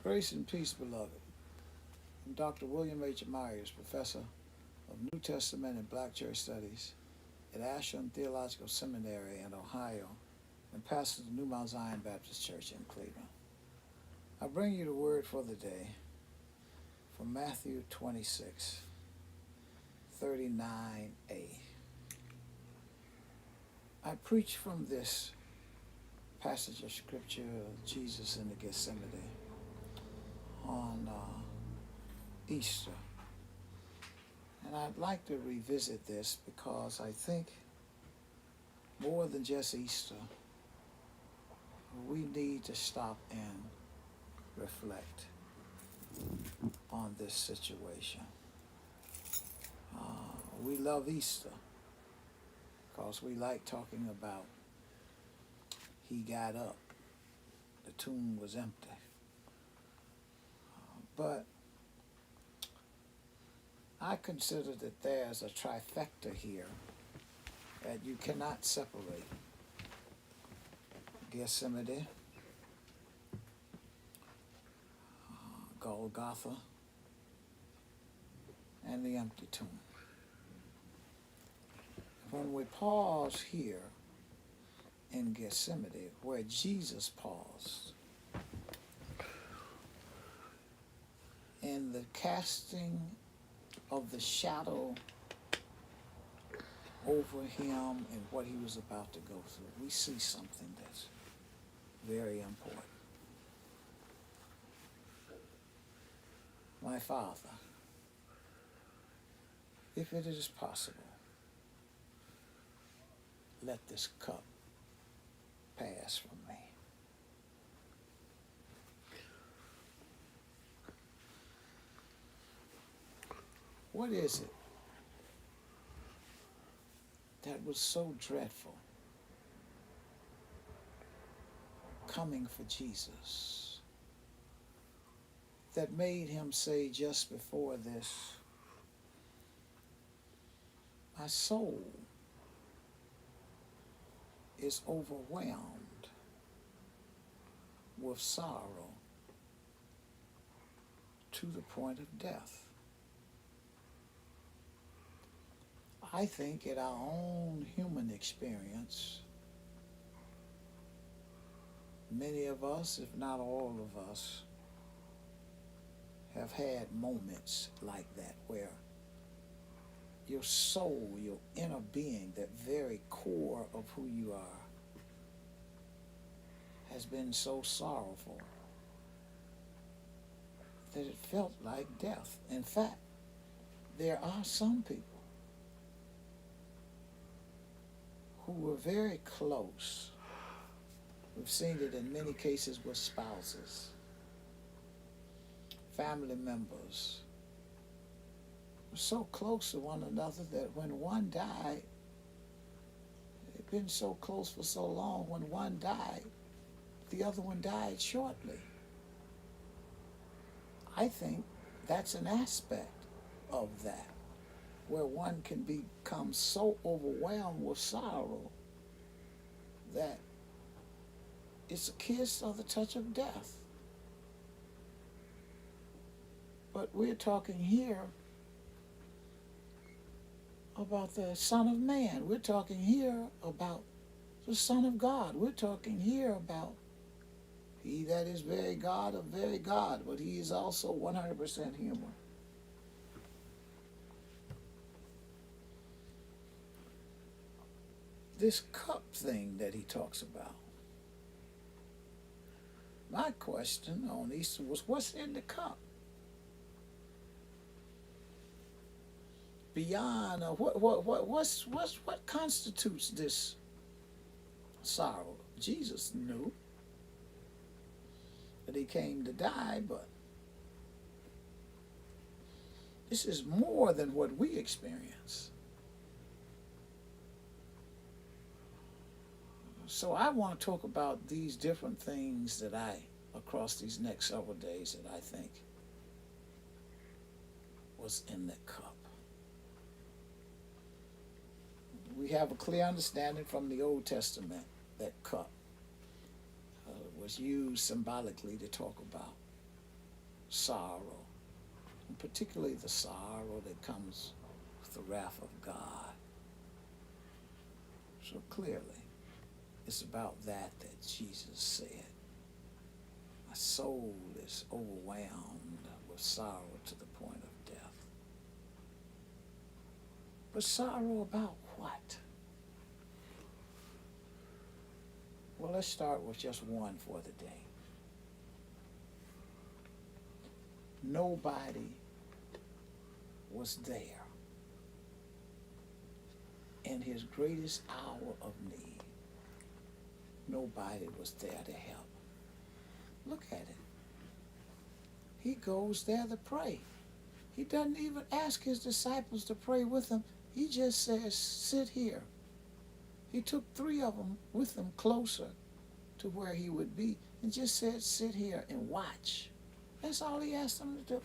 Grace and peace, beloved. I'm Dr. William H. Myers, professor of New Testament and Black Church Studies at Ashland Theological Seminary in Ohio and pastor of the New Mount Zion Baptist Church in Cleveland. I bring you the word for the day from Matthew 26:39a. I preach from this passage of scripture of Jesus in the Gethsemane on Easter. And I'd like to revisit this because I think more than just Easter, we need to stop and reflect on this situation. We love Easter because we like talking about he got up, the tomb was empty. But I consider that there's a trifecta here that you cannot separate. Gethsemane, Golgotha, and the empty tomb. When we pause here in Gethsemane, where Jesus paused, in the casting of the shadow over him and what he was about to go through, we see something that's very important. My Father, if it is possible, let this cup pass from me. What is it that was so dreadful coming for Jesus that made him say just before this, my soul is overwhelmed with sorrow to the point of death? I think in our own human experience, many of us, if not all of us, have had moments like that where your soul, your inner being, that very core of who you are, has been so sorrowful that it felt like death. In fact, there are some people who were very close. We've seen it in many cases with spouses, family members, were so close to one another that when one died, they'd been so close for so long, when one died, the other one died shortly. I think that's an aspect of that, where one can become so overwhelmed with sorrow that it's a kiss or the touch of death. But we're talking here about the Son of Man. We're talking here about the Son of God. We're talking here about he that is very God of very God, but he is also 100% human. This cup thing that he talks about, my question on Easter was, what's in the cup? Beyond what constitutes this sorrow? Jesus knew that he came to die, but this is more than what we experience. So I want to talk about these different things that across these next several days, that I think was in the cup. We have a clear understanding from the Old Testament that cup was used symbolically to talk about sorrow, and particularly the sorrow that comes with the wrath of God. So clearly, it's about that Jesus said. My soul is overwhelmed with sorrow to the point of death. But sorrow about what? Well, let's start with just one for the day. Nobody was there in his greatest hour of need. Nobody was there to help. Look at it. He goes there to pray. He doesn't even ask his disciples to pray with him. He just says, sit here. He took 3 of them with him closer to where he would be and just said, sit here and watch. That's all he asked them to do.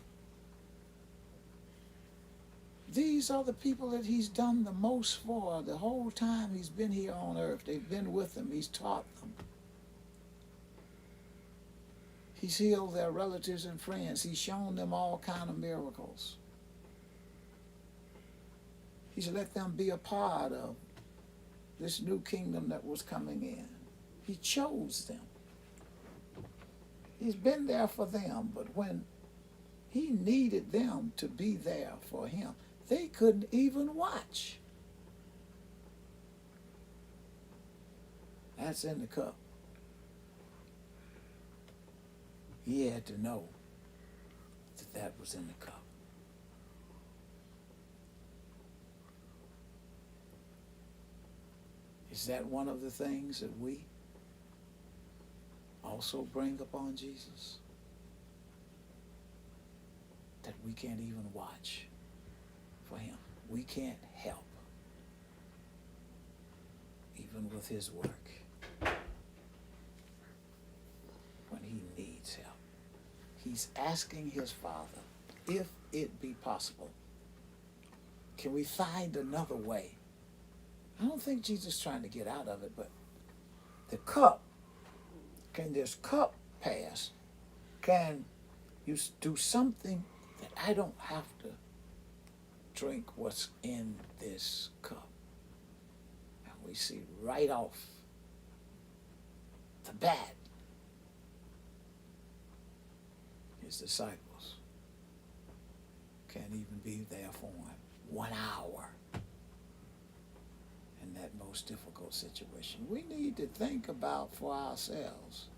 These are the people that he's done the most for the whole time he's been here on earth. They've been with him. He's taught them. He's healed their relatives and friends. He's shown them all kind of miracles. He's let them be a part of this new kingdom that was coming in. He chose them. He's been there for them, but when he needed them to be there for him, they couldn't even watch. That's in the cup. He had to know that that was in the cup. Is that one of the things that we also bring upon Jesus? That we can't even watch for him. We can't help, even with his work, when he needs help. He's asking his Father, if it be possible, can we find another way? I don't think Jesus is trying to get out of it, but the cup, can this cup pass? Can you do something that I don't have to drink what's in this cup? And we see right off the bat, his disciples can't even be there for him 1 hour in that most difficult situation. We need to think about for ourselves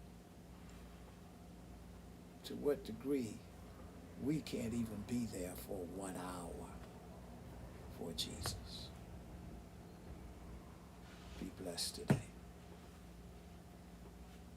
to what degree we can't even be there for 1 hour for Jesus. Be blessed today.